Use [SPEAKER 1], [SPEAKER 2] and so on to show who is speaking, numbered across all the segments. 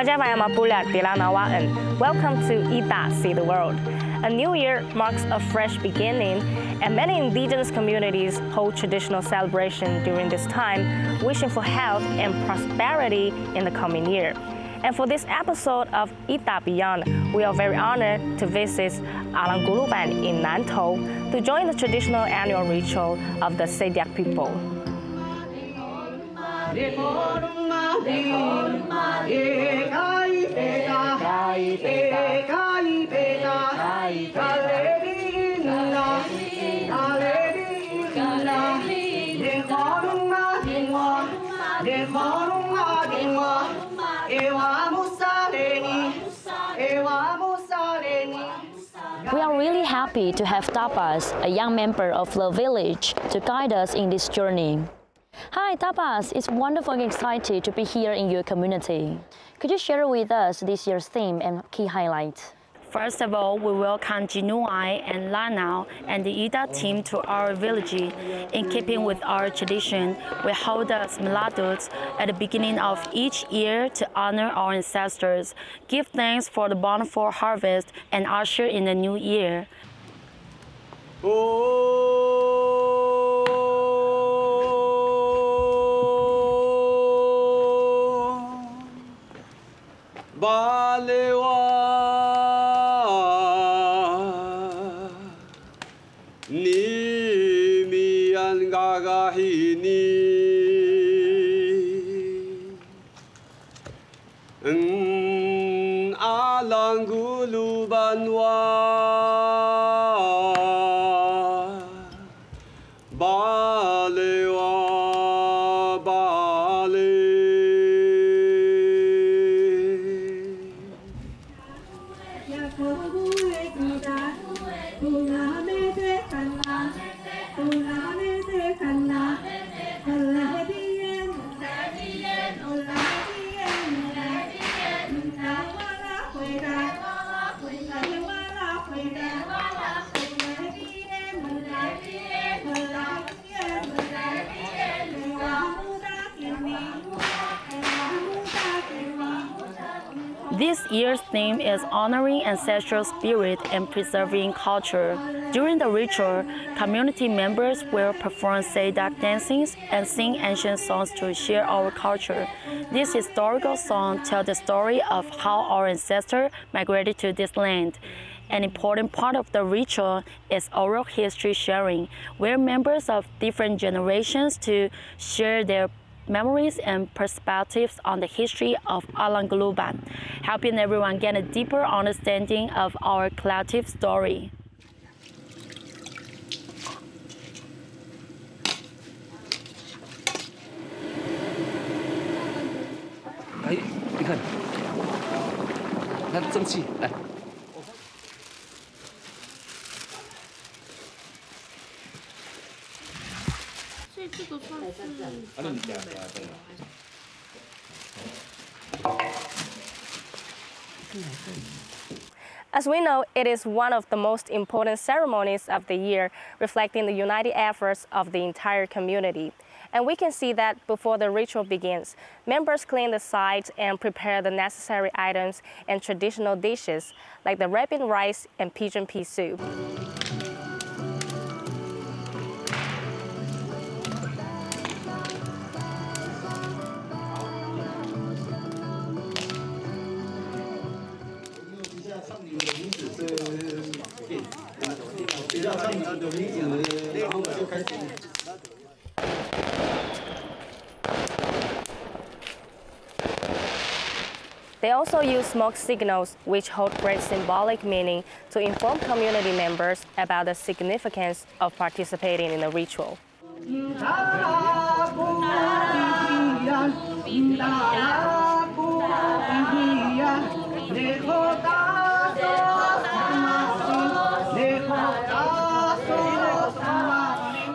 [SPEAKER 1] Rajavayama Pula Tilanawaan. Welcome to Ita See the World. A new year marks a fresh beginning, and many indigenous communities hold traditional celebration during this time, wishing for health and prosperity in the coming year. And for this episode of Ita Beyond, we are very honored to visit Alang Gluban in Nantou to join the traditional annual ritual of the Seediq people.
[SPEAKER 2] We are really happy to have Tapas, a young member of the village, to guide us in this journey. Hi Tapas, it's wonderful and exciting to be here in your community. Could you share with us this year's theme and key highlights?
[SPEAKER 3] First of all, we welcome Ren'ai and Ren'ai and the Ita team to our village. In keeping with our tradition, we hold the Smiladut at the beginning of each year to honor our ancestors, give thanks for the bountiful harvest, and usher in the new year.
[SPEAKER 4] Alang Gluban
[SPEAKER 3] This year's theme is honoring ancestral spirit and preserving culture. During the ritual, community members will perform Seediq dances and sing ancient songs to share our culture. This historical song tells the story of how our ancestors migrated to this land. An important part of the ritual is oral history sharing, where members of different generations to share their memories and perspectives on the history of Alang Gluban, helping everyone get a deeper understanding of our collective story.
[SPEAKER 4] Hey, 你看，蒸汽，来。
[SPEAKER 1] As we know, it is one of the most important ceremonies of the year, reflecting the united efforts of the entire community. And we can see that before the ritual begins, members clean the sites and prepare the necessary items and traditional dishes, like the red bean rice and pigeon pea soup. They also use smoke signals, which hold great symbolic meaning to inform community members about the significance of participating in the ritual.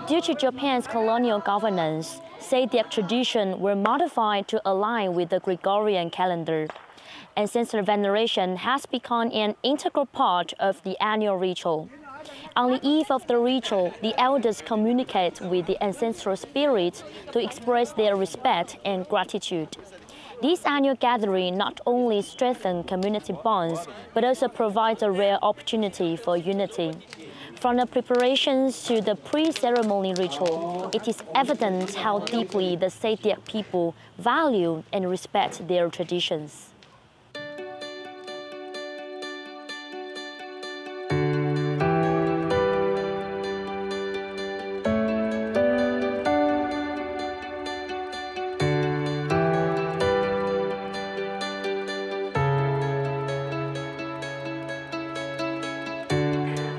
[SPEAKER 2] Due to Japan's colonial governance, Seediq traditions were modified to align with the Gregorian calendar. Ancestor veneration has become an integral part of the annual ritual. On the eve of the ritual, the elders communicate with the ancestral spirits to express their respect and gratitude. This annual gathering not only strengthens community bonds, but also provides a rare opportunity for unity. From the preparations to the pre-ceremony ritual, it is evident how deeply the Seediq people value and respect their traditions.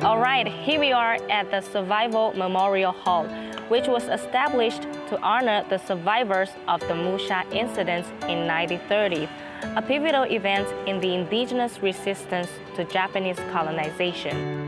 [SPEAKER 1] All right, here we are at the Survival Memorial Hall, which was established to honor the survivors of the Musha Incident in 1930, a pivotal event in the indigenous resistance to Japanese colonization.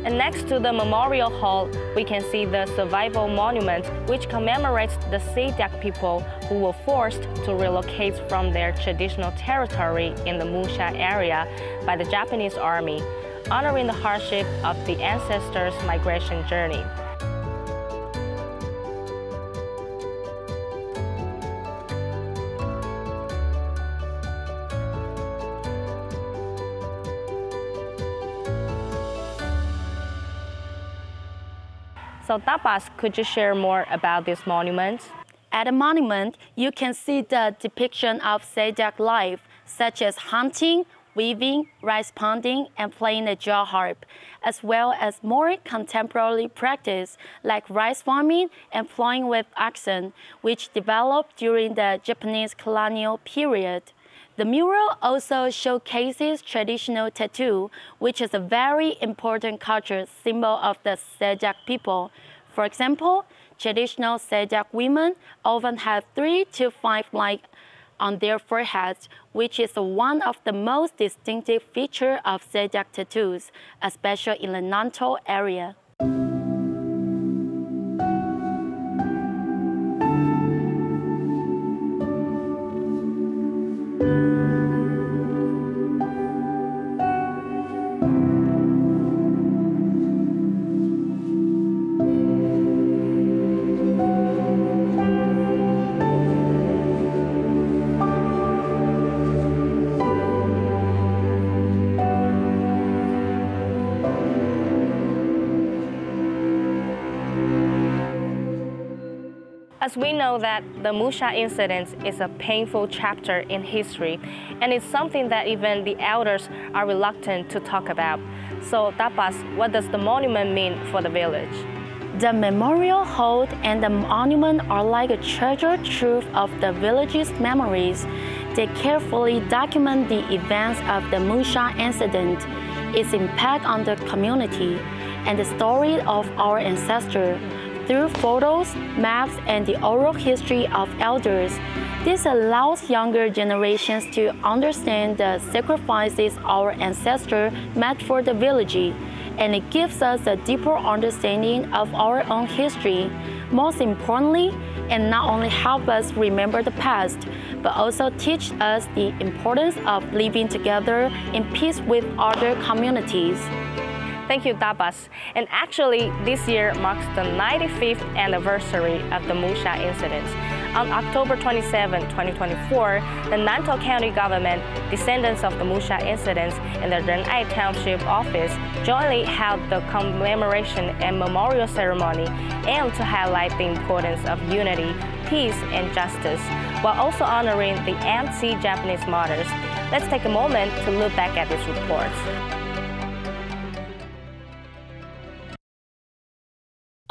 [SPEAKER 1] And next to the Memorial Hall, we can see the Survival Monument, which commemorates the Seediq people who were forced to relocate from their traditional territory in the Musha area by the Japanese army, honoring the hardship of the ancestors' migration journey. So Tapas, could you share more about this monument?
[SPEAKER 3] At the monument, you can see the depiction of Seediq life, such as hunting, weaving, rice pounding, and playing the jaw harp, as well as more contemporary practice like rice farming and plowing with oxen, which developed during the Japanese colonial period. The mural also showcases traditional tattoo, which is a very important cultural symbol of the Seediq people. For example, traditional Seediq women often have 3 to 5 lines on their foreheads, which is one of the most distinctive features of Seediq tattoos, especially in the Nantou area.
[SPEAKER 1] As we know that the Musha Incident is a painful chapter in history, and it's something that even the elders are reluctant to talk about. So Tapas, what does the monument mean for the village?
[SPEAKER 3] The memorial hall and the monument are like a treasured trove of the village's memories. They carefully document the events of the Musha Incident, its impact on the community, and the story of our ancestors. Through photos, maps, and the oral history of elders, this allows younger generations to understand the sacrifices our ancestors made for the village, and it gives us a deeper understanding of our own history. Most importantly, it not only helps us remember the past, but also teach us the importance of living together in peace with other communities.
[SPEAKER 1] Thank you, Tapas. And actually, this year marks the 95th anniversary of the Musha Incident. On October 27, 2024, the Nantou County government, descendants of the Musha Incident, and the Ren'ai Township office jointly held the commemoration and memorial ceremony aimed to highlight the importance of unity, peace, and justice, while also honoring the anti-Japanese martyrs. Let's take a moment to look back at this report.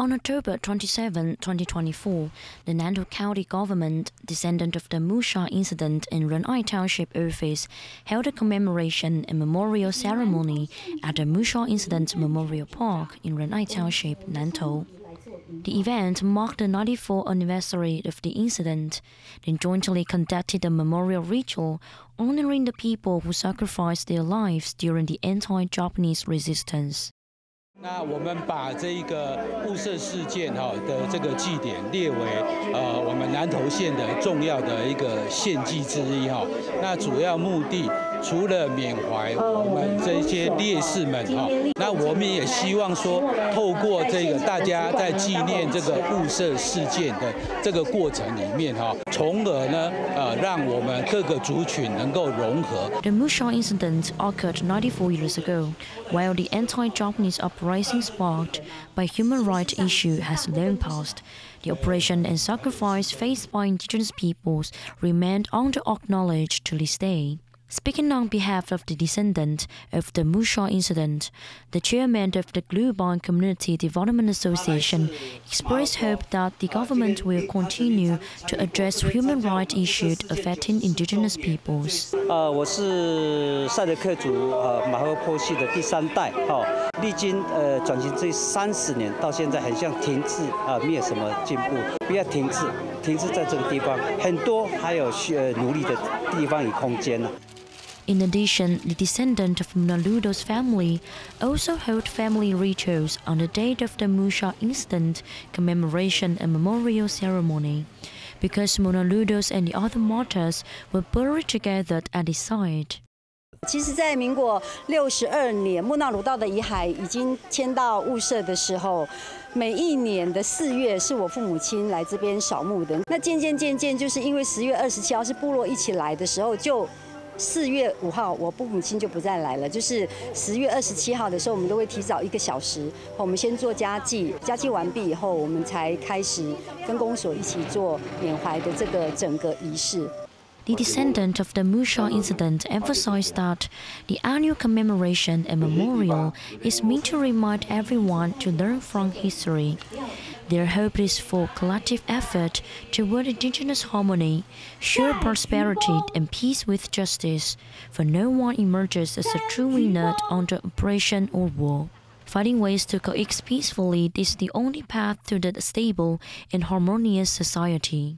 [SPEAKER 2] On October 27, 2024, the Nantou County government, descendant of the Musha Incident in Ren'ai Township office, held a commemoration and memorial ceremony at the Musha Incident Memorial Park in Ren'ai Township, Nantou. The event marked the 94th anniversary of the incident, then jointly conducted a memorial ritual honoring the people who sacrificed their lives during the anti-Japanese resistance.
[SPEAKER 5] 那我们把这一个雾社事件的这个祭典列为我们南投县的重要的一个献祭之一哈。那主要目的除了缅怀我们这些烈士们哈，那我们也希望说透过这个大家在纪念这个雾社事件的这个过程里面哈，从而呢让我们各个族群能够融合。
[SPEAKER 2] The Musha Incident occurred 94 years ago, while the anti-Japanese uprising sparked by human rights issue has long passed. The oppression and sacrifice faced by indigenous peoples remain under-acknowledged to this day. Speaking on behalf of the descendant of the Musha Incident, the chairman of the Gluban Community Development Association expressed hope that the government will continue to address human rights issues affecting indigenous peoples.
[SPEAKER 6] 我是赛德克族马赫坡系的第3代，历经转型这30年，到现在很像停滞没有什么进步，不要停滞在这个地方，很多还有努力的地方与空间呢。
[SPEAKER 2] In addition, the descendant of Monaludo's family also held family rituals on the date of the Musha Incident commemoration and memorial ceremony, because Monaludos and the other martyrs were buried together at the site.
[SPEAKER 7] 其实，在民国62年，莫纳鲁道的遗骸已经迁到雾社的时候，每一年的4月是我父母亲来这边扫墓的。那渐渐，就是因为10月27号是部落一起来的时候，就4月5号，我父母亲就不再来了。就是10月27号的时候，我们都会提早1个小时，我们先做家祭，家祭完毕以后，我们才开始跟公所一起做缅怀的这个整个仪式。
[SPEAKER 2] The descendant of the Musha incident emphasized that the annual commemoration and memorial is meant to remind everyone to learn from history. Their hope is for collective effort toward indigenous harmony, shared prosperity, and peace with justice, for no one emerges as a true winner under oppression or war. Finding ways to coexist peacefully is the only path to the stable and harmonious society.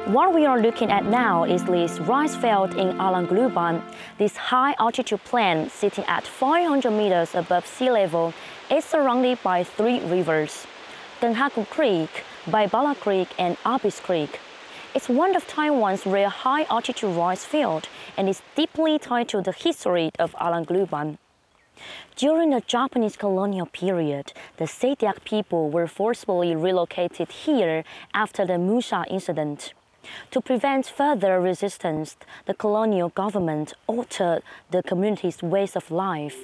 [SPEAKER 8] What we are looking at now is this rice field in Alang Gluban. This high altitude plant, sitting at 500 meters above sea level, is surrounded by 3 rivers: Tenghaku Creek, Baibala Creek, and Abis Creek. It's one of Taiwan's rare high altitude rice field and is deeply tied to the history of Alang Gluban. During the Japanese colonial period, the Seediq people were forcibly relocated here after the Musha Incident. To prevent further resistance, the colonial government altered the community's ways of life.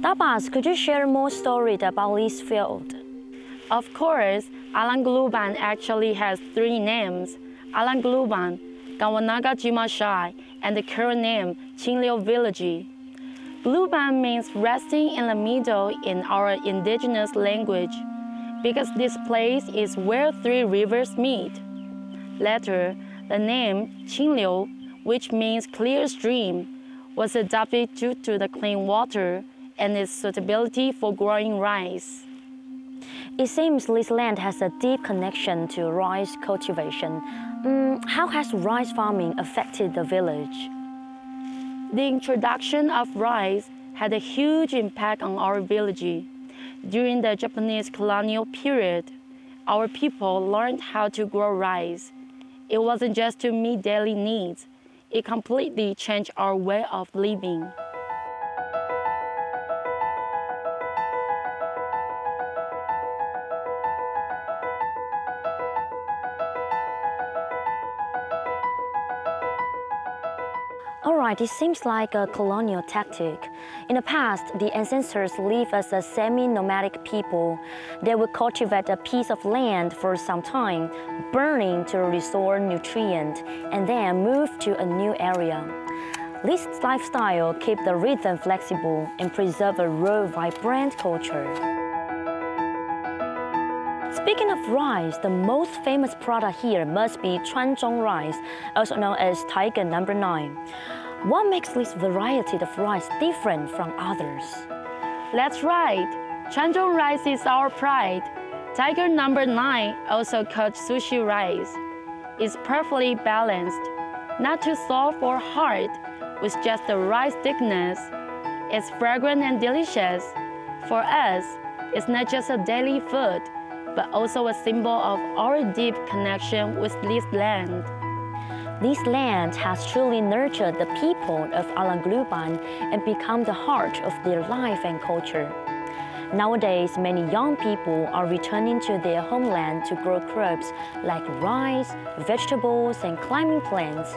[SPEAKER 8] Tabas, could you share more stories about this field?
[SPEAKER 3] Of course, Alang Gluban actually has 3 names: Alang Gluban, Gawanaga Jimashai, and the current name,清流 Village. Gluban means resting in the middle in our indigenous language, because this place is where 3 rivers meet. Later, the name清流, which means clear stream, was adopted due to the clean water and its suitability for growing rice.
[SPEAKER 2] It seems this land has a deep connection to rice cultivation. How has rice farming affected the village?
[SPEAKER 3] The introduction of rice had a huge impact on our village. During the Japanese colonial period, our people learned how to grow rice. It wasn't just to meet daily needs. It completely changed our way of living.
[SPEAKER 2] Alright, it seems like a colonial tactic. In the past, the ancestors lived as a semi-nomadic people. They would cultivate a piece of land for some time, burning to restore nutrient, and then move to a new area. This lifestyle keeps the rhythm flexible and preserve a raw, vibrant culture. Speaking of rice, the most famous product here must be Chuanzhong rice, also known as Tiger No. 9. What makes this variety of rice different from others?
[SPEAKER 3] That's right. Chuanzhong rice is our pride. Tiger No. 9, also called sushi rice, is perfectly balanced, not too soft or hard, with just the right thickness. It's fragrant and delicious. For us, it's not just a daily food, but also a symbol of our deep connection with this land.
[SPEAKER 2] This land has truly nurtured the people of Alang Gluban and become the heart of their life and culture. Nowadays, many young people are returning to their homeland to grow crops like rice, vegetables, and climbing plants.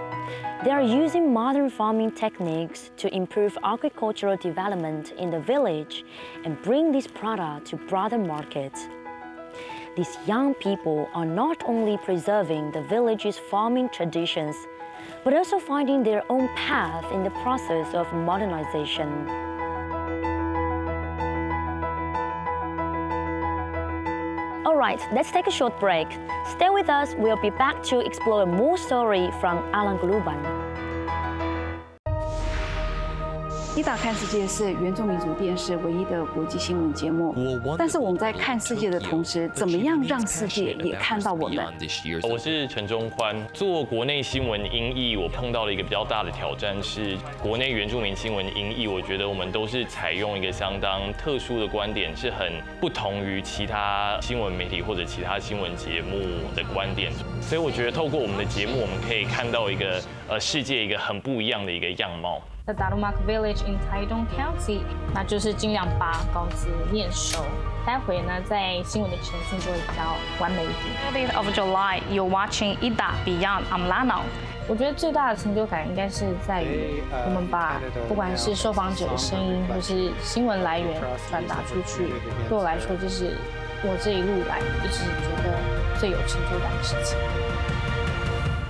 [SPEAKER 2] They are using modern farming techniques to improve agricultural development in the village and bring this product to broader markets. These young people are not only preserving the village's farming traditions, but also finding their own path in the process of modernization. All right, let's take a short break. Stay with us, we'll be back to explore more story from Alang Gluban.
[SPEAKER 9] Ita 看世界是原住民族电视唯一的国际新闻节目，但是我们在看世界的同时，怎么样让世界也看到我们？
[SPEAKER 10] 我是陈忠宽，做国内新闻音译，我碰到了一个比较大的挑战是国内原住民新闻音译，我觉得我们都是采用一个相当特殊的观点，是很不同于其他新闻媒体或者其他新闻节目的观点，所以我觉得透过我们的节目，我们可以看到一个世界一个很不一样的一个样貌。
[SPEAKER 1] The Darumak Village in Taidong County， 那就是尽量把稿子念熟，待会呢在新闻的呈现就会比较完美一点。30th of July, you're watching Ita Beyond Amlanao。我觉得最大的成就感应该是在于我们把不管是受访者的声音或是新闻来源传达出去，对我来说这是我这一路来一直觉得最有成就感的事情。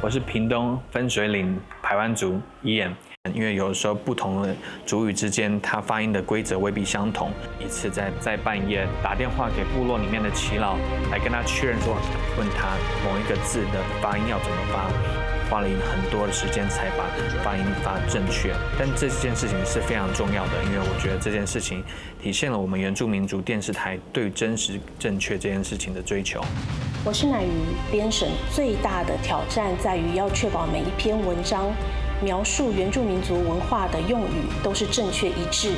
[SPEAKER 11] 我是屏东分水岭排湾族伊眼，因为有的时候不同的族语之间，它发音的规则未必相同。一次在半夜打电话给部落里面的耆老，来跟他确认说，问他某一个字的发音要怎么发，花了很多的时间才把发音发正确。但这件事情是非常重要的，因为我觉得这件事情体现了我们原住民族电视台对真实正确这件事情的追求。
[SPEAKER 12] 我是乃瑜，编审最大的挑战在于要确保每一篇文章描述原住民族文化的用语都是正确一致，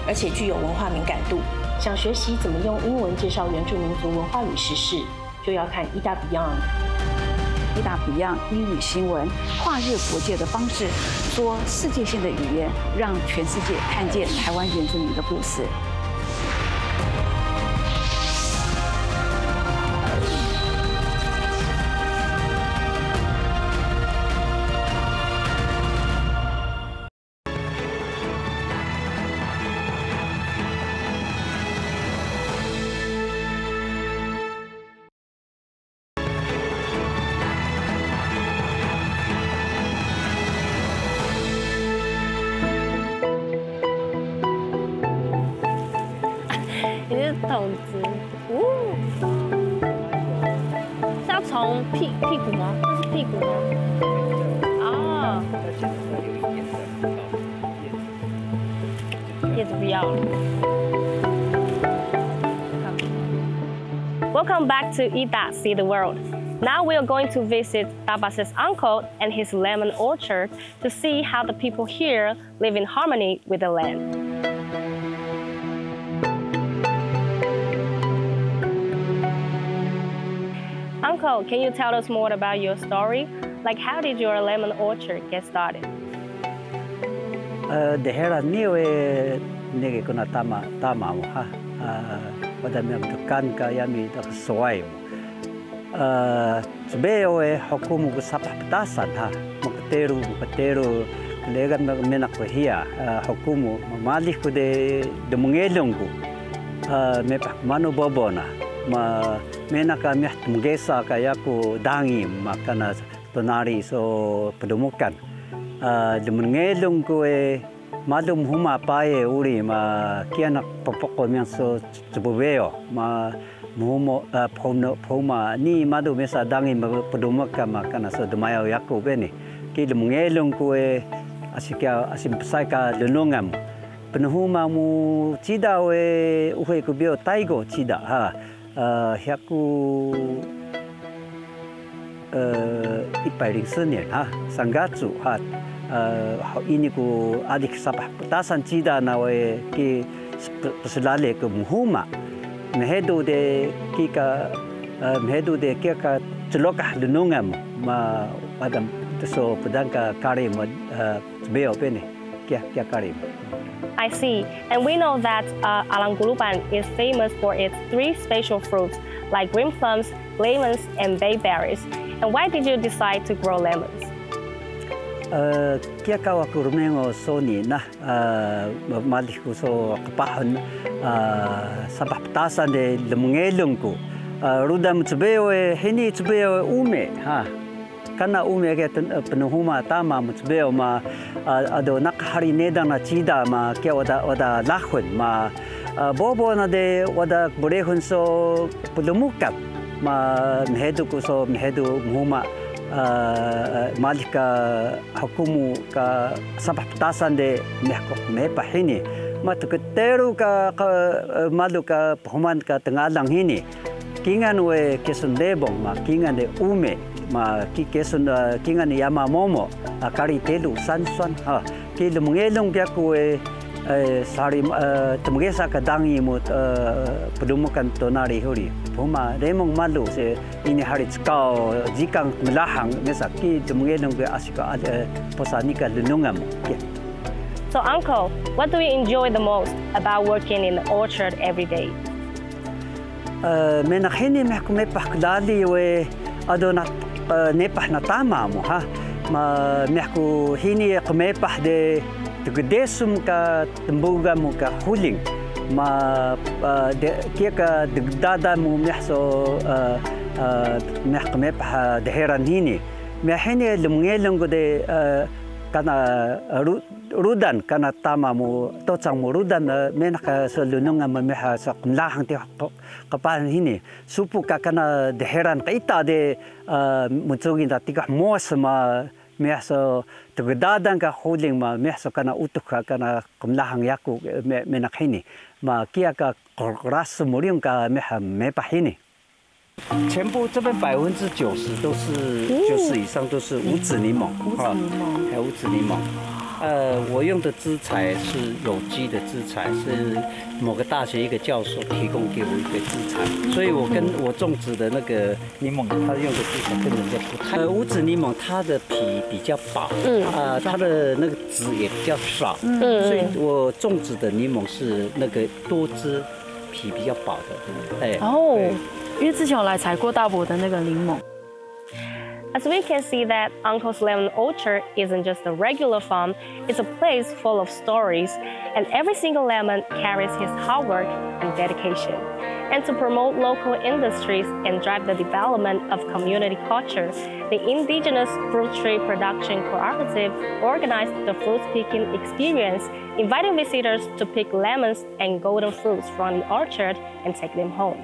[SPEAKER 12] 而且具有文化敏感度。想学习怎么用英文介绍原住民族文化与时事，就要看 ITA Beyond。ITA
[SPEAKER 9] Beyond 英语新闻，跨越国界的方式，说世界性的语言，让全世界看见台湾原住民的故事。
[SPEAKER 1] 筒子，是要从屁股吗？这是屁股吗？哦，叶子不要了。Welcome back to Ita See the World. Now we are going to visit Tabas's uncle and his lemon orchard to see how the people here live in harmony with the land. Uncle, can you tell us more about your story? Like, how did your lemon orchard get started?
[SPEAKER 6] Daerah ni nege kuna tama mo ha. Pada mi amtukan kaya mi tak sesuai. Sebenarnya hukum ku sapah petasan ha. Mukteru legan menak bahia hukum malih ku de mengelong ku. Mepak manu bobona. Menak kami mugesa kaya ku dangi makana tonari so pedumukan. Mengelong ku malum huma pae uri ma kianak popoko mian so sebubeo ma mumo poma ni madu mesa dangi pedumukan makana so demayo yaku beni ki mengelong ku asim pesai ka lenungam penuhuma mu cida uhe ku bio taigo cida ha yaku 104年哈，3月哈，ini ku adik sapah petasan cida nawe ki peselale ke muhuma, mehedu de kika celokah lenungam ma padam so pedangka karim beo pene kia karim.
[SPEAKER 1] I see. And we know that Alang Gluban is famous for its 3 special fruits like green plums, lemons, and bayberries. And why did you decide to grow lemons?
[SPEAKER 6] Kia kawa kurumengo soni na malih ko so kapahan sabah petasan de lemengelong ko. Rudam tsbeo hini tsbeo ume ha. Kana ume ke penuhuma tama tsbeo ma ado nakhari nedana cida ma kia wada lahun ma bobo na de wada borehun so pedumukat ma mehedu ko so mehedu muhuma malika hukumu ka sabah petasan de mepa hini ma tuketeru ka malu ka phuman ka tengalang hini kingan we kesun lebong ma kingan de ume ma ki kesun kingan yama momo akari telu sansuan ha ki lemengelong dia ku sari temgesa ka dangi mu pedumukan tonari huri puma remong malu se ini hari kau jikang melahang mesa ki lemengelong ke asika posanika lenungam.
[SPEAKER 1] So uncle, what do you enjoy the most about working in the orchard every day?
[SPEAKER 6] Menahini mehku mepah kedali we adona nepah na tama mo ha ma mehku hini kumepah de tegedesum ka tembuga mo ka huling ma kia ka degdada mo mehso mehku mepah deheran hini mehini lemengelong ko de kana rudan kana tama mo tocang mo rudan menaka sa lununga mameha sa kumlahang ti kapan hini supu ka kana deheran kaita de mutsugin ta tiga mos ma mehso tegdadan ka holding ma mehso kana utuk ka kana kumlahang yaku menak hini ma kia ka ras murium ka meha mepa hini 全部这边90%都是90%以上都是无籽柠檬，还有无籽柠檬。我用的资材是有机的资材，是某个大学一个教授提供给我一个资材，所以我跟我种植的那个柠檬，他用的资材跟人家不太。无籽柠檬它的皮比较薄，它的那个籽也比较少，所以我种植的柠檬是那个多汁，皮比较薄的。哎，哦。 因为之前我来采过大伯的那个柠檬。
[SPEAKER 1] As we can see that Uncle's Lemon Orchard isn't just a regular farm, it's a place full of stories, and every single lemon carries his hard work and dedication. And to promote local industries and drive the development of community culture, the Indigenous Fruit Tree Production Cooperative organized the fruit picking experience, inviting visitors to pick lemons and golden fruits from the orchard and take them home.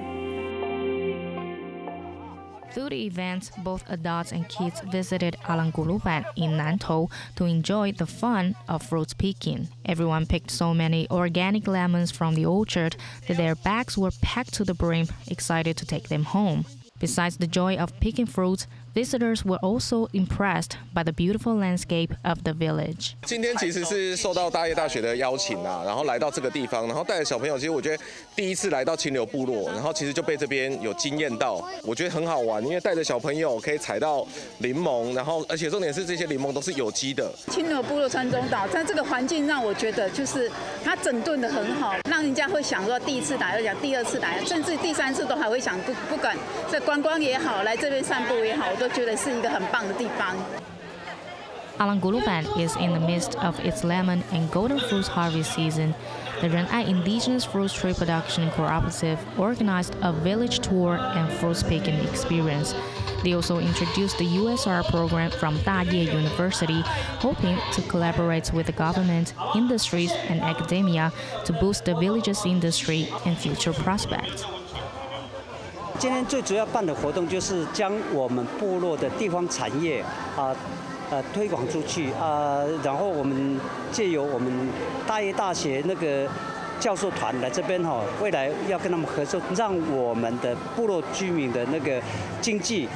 [SPEAKER 1] Through the event, both adults and kids visited Alang Gluban in Nantou to enjoy the fun of fruit picking. Everyone picked so many organic lemons from the orchard that their bags were packed to the brim, excited to take them home. Besides the joy of picking fruits, visitors were also impressed by the beautiful landscape of the village.
[SPEAKER 13] 今天其实是受到大业大学的邀请啊，然后来到这个地方，然后带着小朋友，其实我觉得第一次来到清流部落，然后其实就被这边有惊艳到，我觉得很好玩，因为带着小朋友可以采到柠檬，然后而且重点是这些柠檬都是有机的。
[SPEAKER 14] 清流部落传中岛，在这个环境让我觉得就是它整顿的很好，让人家会想说第一次来，又想第二次来，甚至第三次都还会想不管在观光也好，来这边散步也好，我都觉得是一个很棒的地方。
[SPEAKER 1] Alang Gluban is in the midst of its lemon and golden fruit harvest season. The Ren'ai Indigenous Fruit Tree Production Cooperative organized a village tour and fruit picking experience. They also introduced the USR program from Daye University, hoping to collaborate with the government, industries, and academia to boost the village's industry and future prospects.
[SPEAKER 6] 今天最主要办的活动就是将我们部落的地方产业推广出去然后我们借由我们大业大学那个教授团来这边未来要跟他们合作，让我们的部落居民的那个经济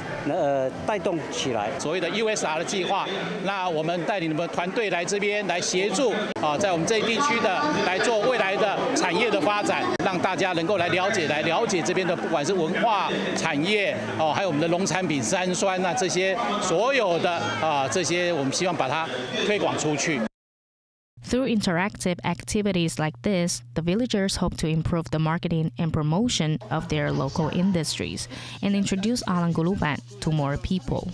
[SPEAKER 6] 带动起来。
[SPEAKER 15] 所谓的 USR 的计划，那我们带领你们团队来这边来协助在我们这一地区的来做未来的产业的发展，让大家能够来了解这边的不管是文化产业还有我们的农产品山酸这些所有的这些我们希望把它推广出去。
[SPEAKER 1] Through interactive activities like this, the villagers hope to improve the marketing and promotion of their local industries and introduce Alang Gluban to more people.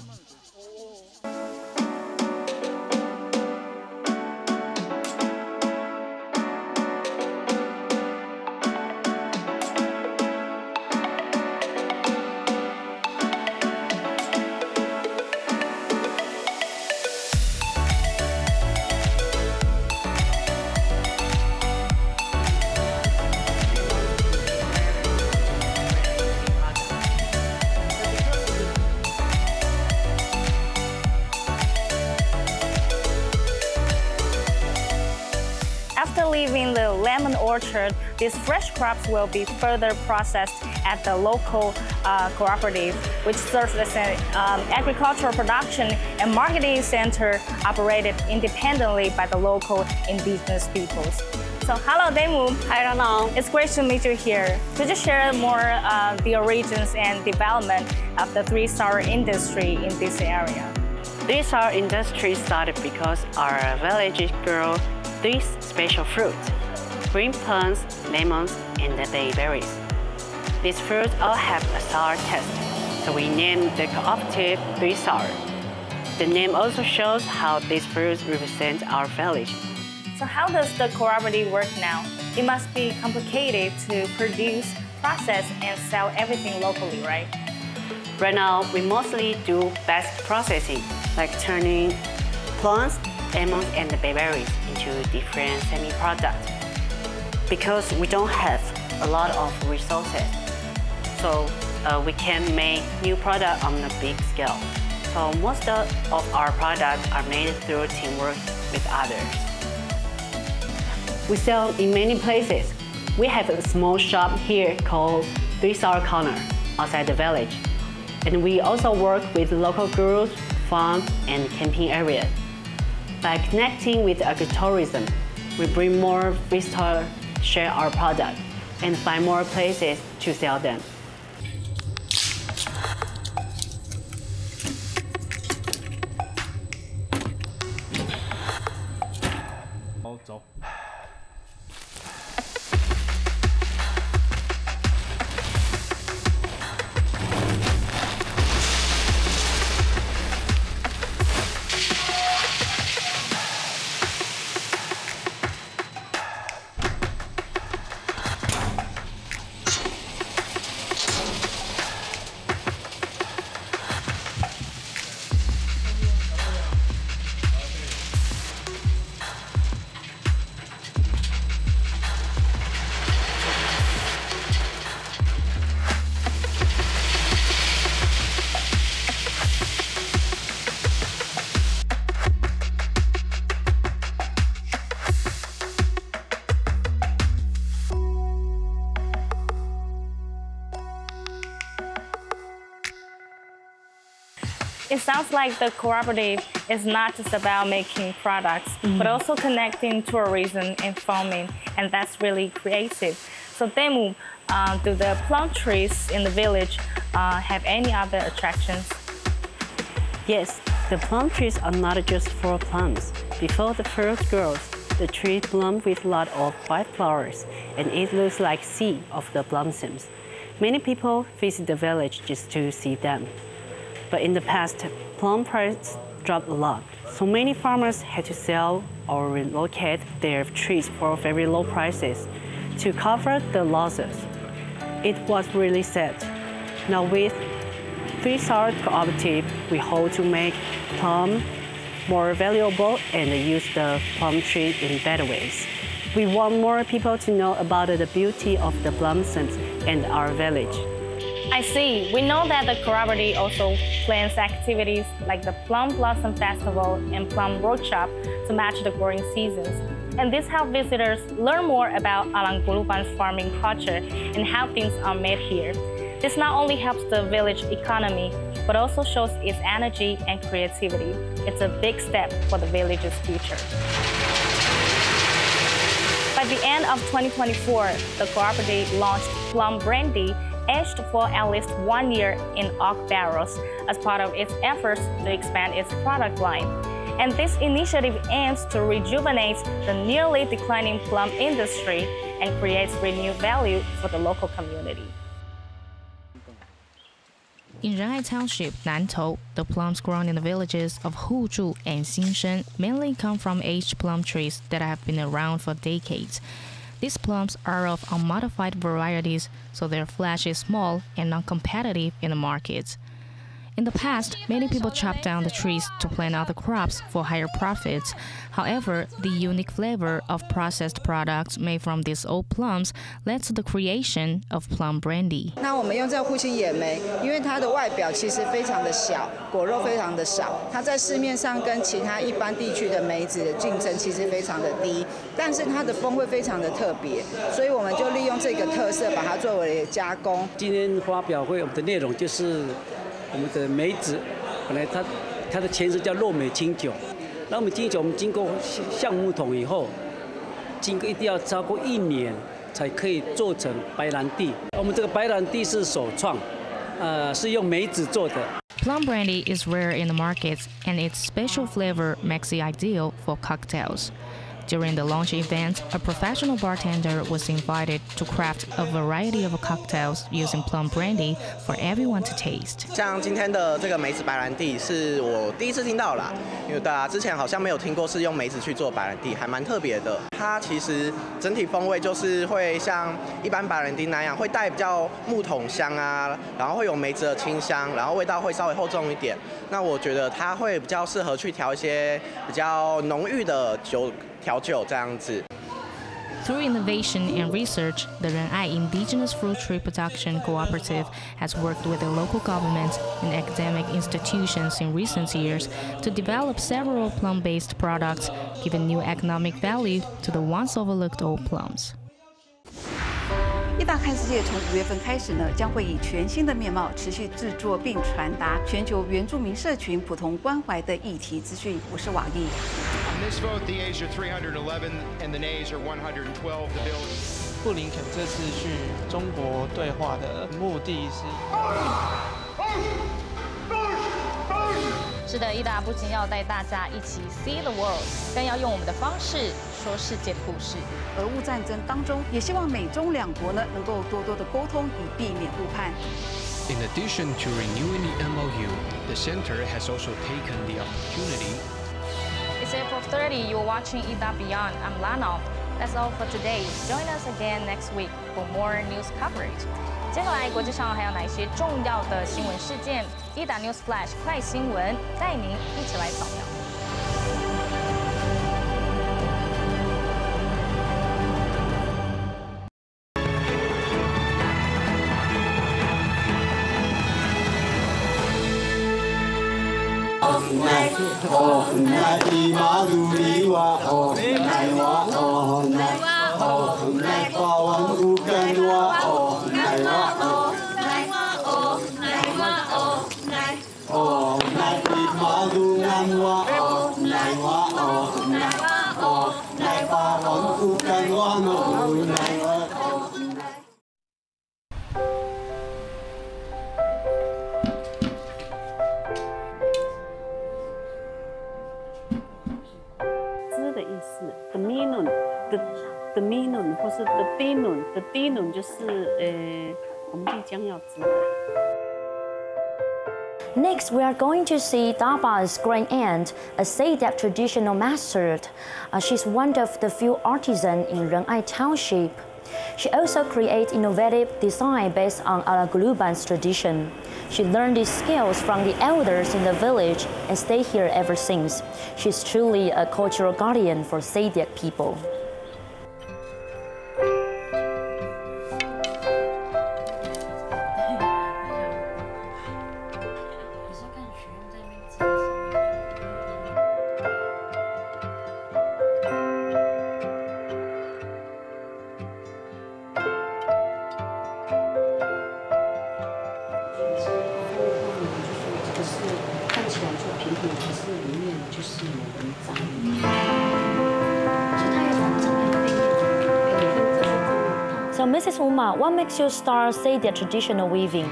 [SPEAKER 1] After leaving the lemon orchard, these fresh crops will be further processed at the local cooperative, which serves as an agricultural production and marketing center operated independently by the local indigenous peoples. So hello, Demu.
[SPEAKER 16] Hi, Ren'ai.
[SPEAKER 1] It's great to meet you here. Could you share more the origins and development of the three-star industry in this area?
[SPEAKER 16] Three-star industry started because our village grew 3 special fruits: green plums, lemons, and the bayberries. These fruits all have a sour taste, so we named the cooperative 3-star. The name also shows how these fruits represent our village.
[SPEAKER 1] So how does the cooperative work now? It must be complicated to produce, process, and sell everything locally, right?
[SPEAKER 16] Right now, we mostly do batch processing, like turning plums, lemons, and the bayberries into different semi-products. Because we don't have a lot of resources, so we can make new products on a big scale. So most of our products are made through teamwork with others. We sell in many places. We have a small shop here called 3-Star Corner outside the village. And we also work with local groups, farms, and camping areas. By connecting with agritourism, we bring more visitors, share our products, and find more places to sell them.
[SPEAKER 1] It sounds like the cooperative is not just about making products, but also connecting tourism and farming, and that's really creative. So Temu, do the plum trees in the village have any other attractions?
[SPEAKER 16] Yes, the plum trees are not just for plums. Before the fruit grows, the tree blooms with a lot of white flowers, and it looks like sea of the blossoms. Many people visit the village just to see them. But in the past, plum prices dropped a lot, so many farmers had to sell or relocate their trees for very low prices to cover the losses. It was really sad. Now with 3-star cooperative, we hope to make plum more valuable and use the plum tree in better ways. We want more people to know about the beauty of the blossoms and our village.
[SPEAKER 1] I see. We know that the cooperative also plans activities like the Plum Blossom Festival and Plum Workshop to match the growing seasons. And this helps visitors learn more about Alang Gluban's farming culture and how things are made here. This not only helps the village economy, but also shows its energy and creativity. It's a big step for the village's future. By the end of 2024, the cooperative launched Plum Brandy, aged for at least 1 year in oak barrels, as part of its efforts to expand its product line. And this initiative aims to rejuvenate the nearly declining plum industry and creates renewed value for the local community.
[SPEAKER 17] In Ren'ai Township, Nantou, the plums grown in the villages of Huzhu and Xingshen mainly come from aged plum trees that have been around for decades. These plums are of unmodified varieties, so their flesh is small and non-competitive in the markets. In the past, many people chopped down the trees to plant other crops for higher profits. However, the unique flavor of processed products made from these old plums led to the creation of Plum Brandy.
[SPEAKER 18] 那我们用这个户型野莓，因为它的外表其实非常的小，果肉非常的少，它在市面上跟其他一般地区的梅子的竞争其实非常的低，但是它的风味非常的特别，所以我们就利用这个特色把它作为加工。
[SPEAKER 6] 今天发表会我们的内容就是我们的梅子，本来它的前身叫肉梅清酒，那我们清酒我们经过橡木桶以后，经过一定要超过1年才可以做成白兰地。我们这个白兰地是首创，是用梅子做的。
[SPEAKER 17] Plum brandy is rare in the markets, and its special flavor makes it ideal for cocktails. During the launch event, a professional bartender was invited to craft a variety of cocktails using plum brandy for everyone to taste.
[SPEAKER 19] 像今天的这个梅子白兰地是我第一次听到啦，因为大家之前好像没有听过是用梅子去做白兰地，还蛮特别的。它其实整体风味就是会像一般白兰地那样，会带比较木桶香啊，然后会有梅子的清香，然后味道会稍微厚重一点。那我觉得它会比较适合去调一些比较浓郁的调酒这样子。
[SPEAKER 17] Through innovation and research, the Ren'ai Indigenous Fruit Tree Production Cooperative has worked with the local government and academic institutions in recent years to develop several plum-based products, giving new economic value to the once overlooked old plums.
[SPEAKER 9] 一大看世界从5月份开始呢，将会以全新的面貌持续制作并传达全球原住民社群普通关怀的议题资讯。我是瓦力。
[SPEAKER 20] On this vote, the ayes are 311 and the nays are 112. The bill.
[SPEAKER 21] 布林肯这次去中国对话的目的是。
[SPEAKER 22] 是的，伊达不仅要带大家一起 see the world， 更要用我们的方式说世界的故事。
[SPEAKER 9] 俄乌战争当中，也希望美中两国呢能够多多的沟通，以避免误判。
[SPEAKER 23] In addition to renewing the MOU, the center has also taken the opportunity.
[SPEAKER 22] It's April 30. You're watching ITA Beyond. I'm Lana. That's all for today. Join us again next week for more news coverage. 接下来，国际上还有哪一些重要的新闻事件？ITA News Flash 快新闻带您一起来扫描。
[SPEAKER 24] Oh,
[SPEAKER 4] 知的意思 ，the minun，the minun 或是 the dinun，the dinun 就是我们即将要知的。
[SPEAKER 2] Next, we are going to see Daba's grand aunt, a Seediq traditional master. She's one of the few artisans in Ren'ai township. She also creates innovative design based on Alang Gluban's tradition. She learned these skills from the elders in the village and stayed here ever since. She's truly a cultural guardian for Seediq people. So, Mrs. Uma, what makes you start Seediq traditional weaving?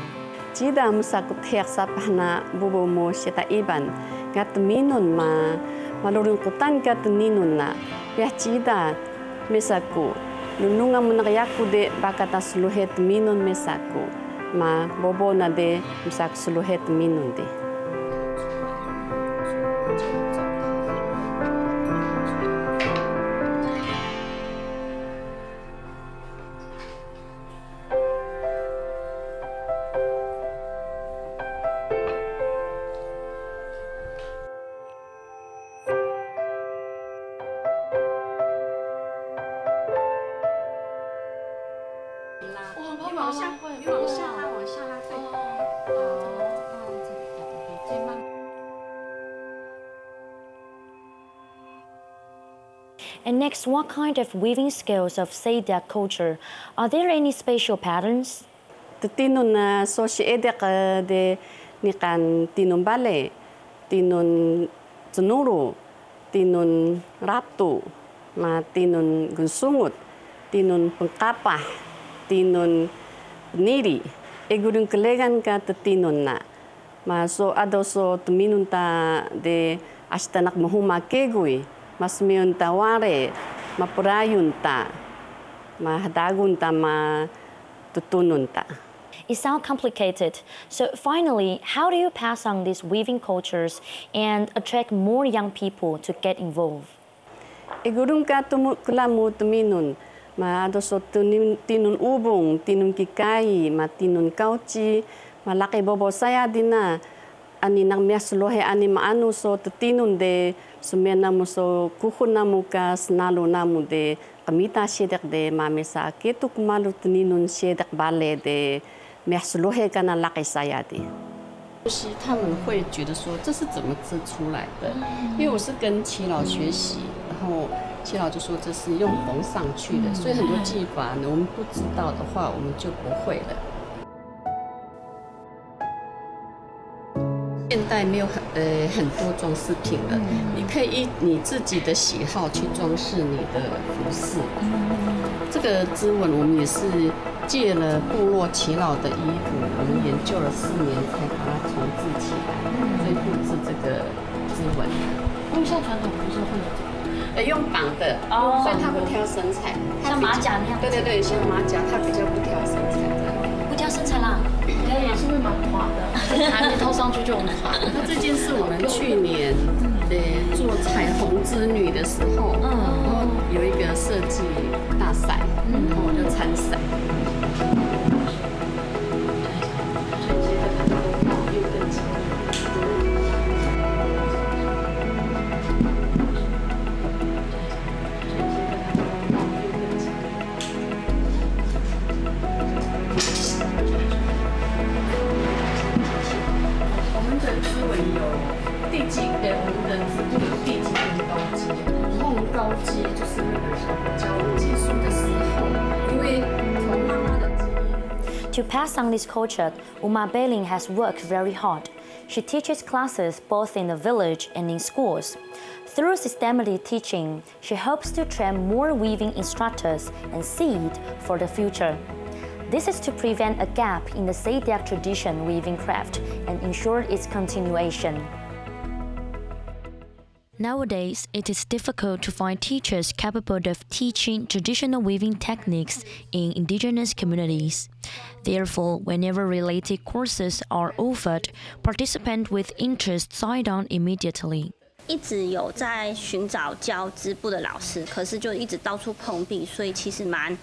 [SPEAKER 4] Jida musaku tiak sapahna bubu mo sita iban gat minun ma malurun kutan gat ninun na ya jida mesaku lununga munakayaku de bakata suluhet minun mesaku ma bobo na de musak suluhet minun de.
[SPEAKER 2] And next, what kind of weaving skills of Seediq culture? Are there any special patterns?
[SPEAKER 4] The tinun so Seediq de nikan tinun bale, tinun cenuru, tinun ratu, ma tinun gunsungut, tinun pengkapah, tinun niri. Egurun kelegan ka tinun na. Ma so ado so minun ta de ashtanak mahuma kegui. Mas miun taware, mapurayun ta, mahadagun ta, matutunun ta.
[SPEAKER 2] It sounds complicated. So finally, how do you pass on these weaving cultures and attract more young people to get involved?
[SPEAKER 4] Igurung ka kulamu tuminun, maado so tinun ubong, tinun kikai, matinun kauchi, malaki bobo saya dina. Ani nang miaslohe ani maanu so tinun de sumena mo so kuhun namu ka snalo namu de kamita Seediq de mamesa ketu kumalu tinun Seediq bale de miaslohe kana laki saya de。
[SPEAKER 5] 就是他们会觉得说这是怎么织出来的，因为我是跟耆老学习，然后耆老就说这是用缝上去的，所以很多技法呢我们不知道的话我们就不会了。 现代没有很多装饰品了，你可以依你自己的喜好去装饰你的服饰。这个织纹我们也是借了部落耆老的衣服，我们研究了4年才把它重制起来，所以布制这个织纹。因为像传统服饰会有用绑的，所以它不挑身材，
[SPEAKER 2] 像马甲那样。
[SPEAKER 5] 对对对，像马甲，它比较不挑身材的。
[SPEAKER 2] 不挑身材啦。
[SPEAKER 5] 也是会蛮垮的，还没套上去就很垮。那这件是我们去年做彩虹之女的时候，然后有一个设计大赛，然后我就参赛。
[SPEAKER 2] To pass on this culture, Uma Beling has worked very hard. She teaches classes both in the village and in schools. Through systematic teaching, she hopes to train more weaving instructors and seed for the future. This is to prevent a gap in the Seediq tradition weaving craft and ensure its continuation. Nowadays, it is difficult to find teachers capable of teaching traditional weaving techniques in indigenous communities. Therefore, whenever related courses are offered, participants with interest sign on immediately.
[SPEAKER 3] 一直有在寻找教织布的老师，可是就一直到处碰壁，所以其实蛮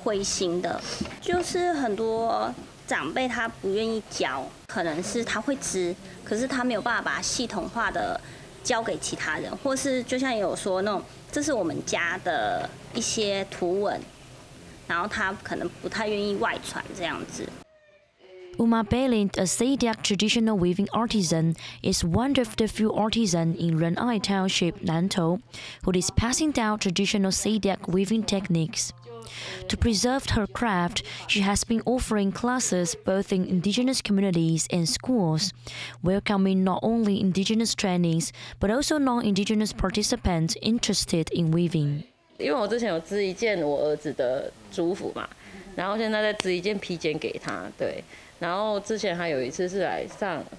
[SPEAKER 3] 灰心的。就是很多长辈他不愿意教，可能是他会织，可是他没有办法把系统化的教给其他人，或是就像有说那种，这是我们家的一些图文，然后他可能不太愿意外传这样子。
[SPEAKER 2] Beyond, a Seediq traditional weaving artisan, is one of the few artisans in Ren'ai Township, Nantou, who is passing down traditional Seediq weaving techniques. To preserve her craft, she has been offering classes both in indigenous communities and schools, welcoming not only indigenous trainings but also non-indigenous participants interested in weaving.
[SPEAKER 7] 因为我之前有织一件我儿子的族服嘛，然后现在在织一件披肩给他，对。 然后之前还有一次是来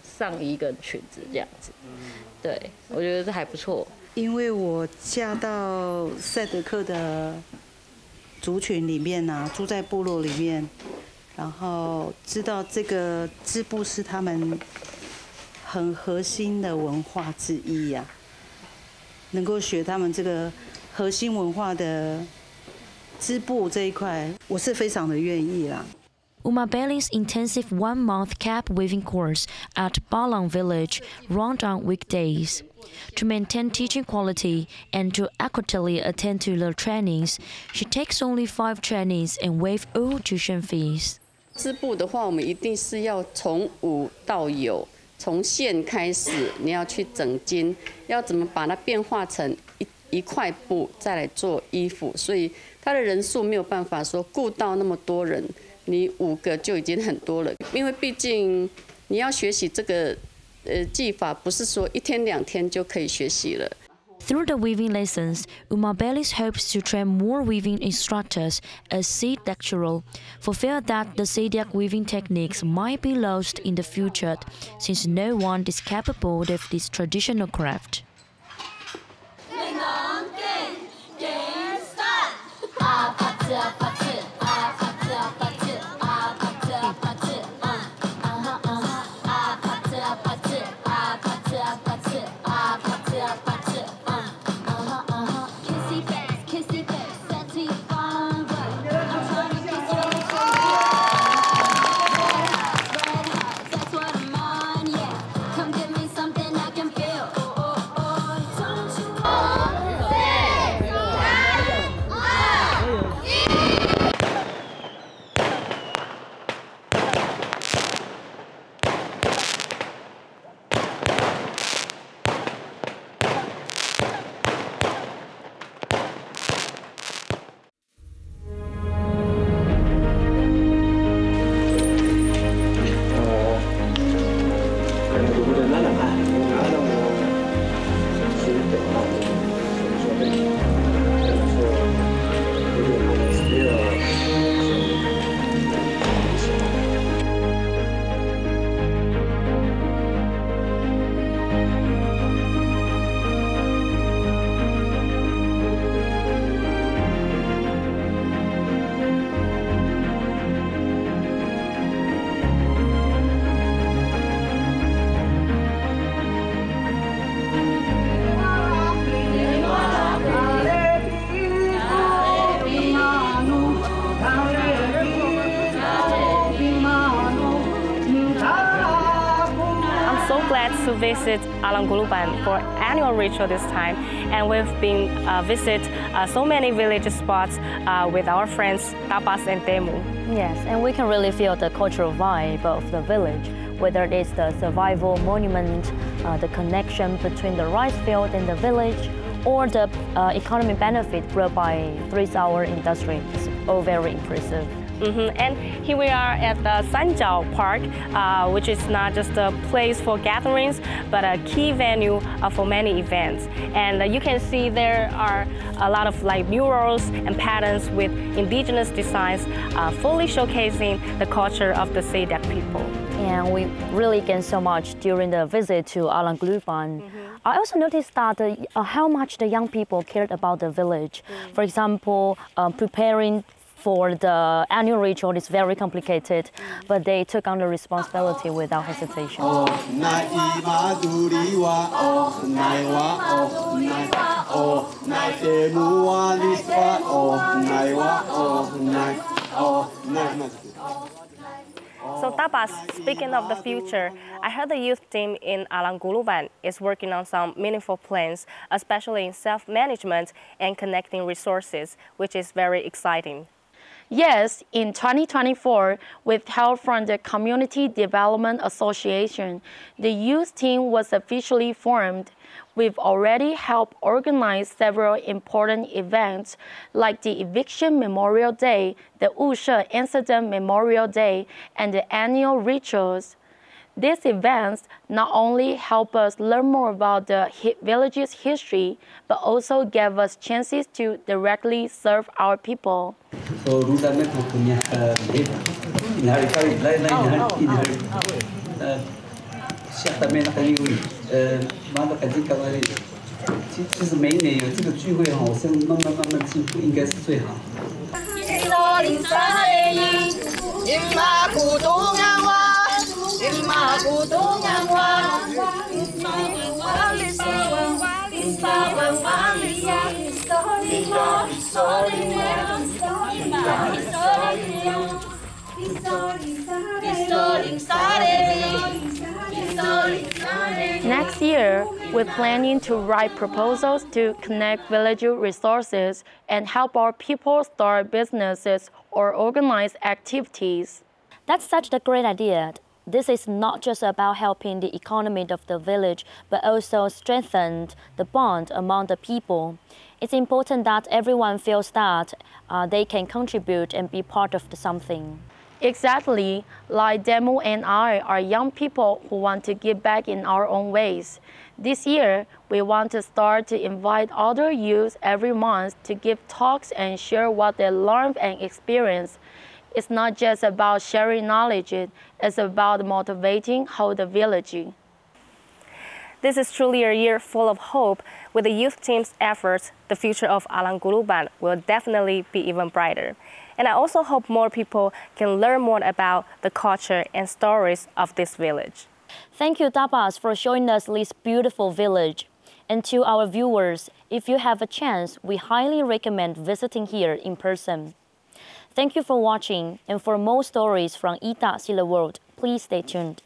[SPEAKER 7] 上衣跟裙子这样子，对我觉得这还不错。
[SPEAKER 8] 因为我嫁到赛德克的族群里面啊，住在部落里面，然后知道这个织布是他们很核心的文化之一呀、能够学他们这个核心文化的织布这一块，我是非常的愿意啦。
[SPEAKER 2] Beyond's intensive one-month cap weaving course at Plum village run on weekdays. To maintain teaching quality and to accurately attend to the trainings, she takes only 5 trainings and waive all tuition fees.
[SPEAKER 5] 织布的话，我们一定是要从无到有，从线开始，你要去整筋，要怎么把它变化成一块布，再来做衣服。所以它的人数没有办法说顾到那么多人。 你5个就已经很多了，因为毕竟你要学习这个技法，不是说1天2天就可以学习了。
[SPEAKER 2] Through the weaving lessons, Beyond hopes to train more weaving instructors as seed lecturer, for fear that the Seediq weaving techniques might be lost in the future, since no one is capable of this traditional craft.
[SPEAKER 1] To visit Alang Gluban for annual ritual this time, and we've been visit so many village spots with our friends Tapas and Temu.
[SPEAKER 2] Yes, and we can really feel the cultural vibe of the village, whether it is the survival monument, the connection between the rice field and the village, or the economic benefit brought by 3-hour industry. all very impressive.
[SPEAKER 1] And here we are at the Sanjiao Park, which is not just a place for gatherings, but a key venue for many events. And you can see there are a lot of like murals and patterns with indigenous designs, fully showcasing the culture of the Seediq people.
[SPEAKER 2] And we really gained so much during the visit to Alang Gluban. I also noticed that how much the young people cared about the village. For example, preparing for the annual ritual is very complicated, but they took on the responsibility without hesitation.
[SPEAKER 1] So Tapas, speaking of the future, I heard the youth team in Alang Gluban is working on some meaningful plans, especially in self-management and connecting resources, which is very exciting.
[SPEAKER 10] Yes, in 2024, with help from the Community Development Association, the youth team was officially formed. We've already helped organize several important events like the Eviction Memorial Day, the Musha Incident Memorial Day, and the annual rituals. These events not only help us learn more about the village's history, but also gave us chances to directly serve our people. Next year, we're planning to write proposals to connect village resources and help our people start businesses or organize activities.
[SPEAKER 2] That's such a great idea. This is not just about helping the economy of the village, but also strengthen the bond among the people. It's important that everyone feels that they can contribute and be part of something.
[SPEAKER 10] Exactly, like Demo and I are young people who want to give back in our own ways. This year, we want to start to invite other youth every month to give talks and share what they learned and experienced. It's not just about sharing knowledge, it's about motivating whole the village.
[SPEAKER 1] This is truly a year full of hope. With the youth team's efforts, the future of Alang Gluban will definitely be even brighter. And I also hope more people can learn more about the culture and stories of this village.
[SPEAKER 2] Thank you, Tapas, for showing us this beautiful village. And to our viewers, if you have a chance, we highly recommend visiting here in person. Thank you for watching, and for more stories from Ita See the World, please stay tuned.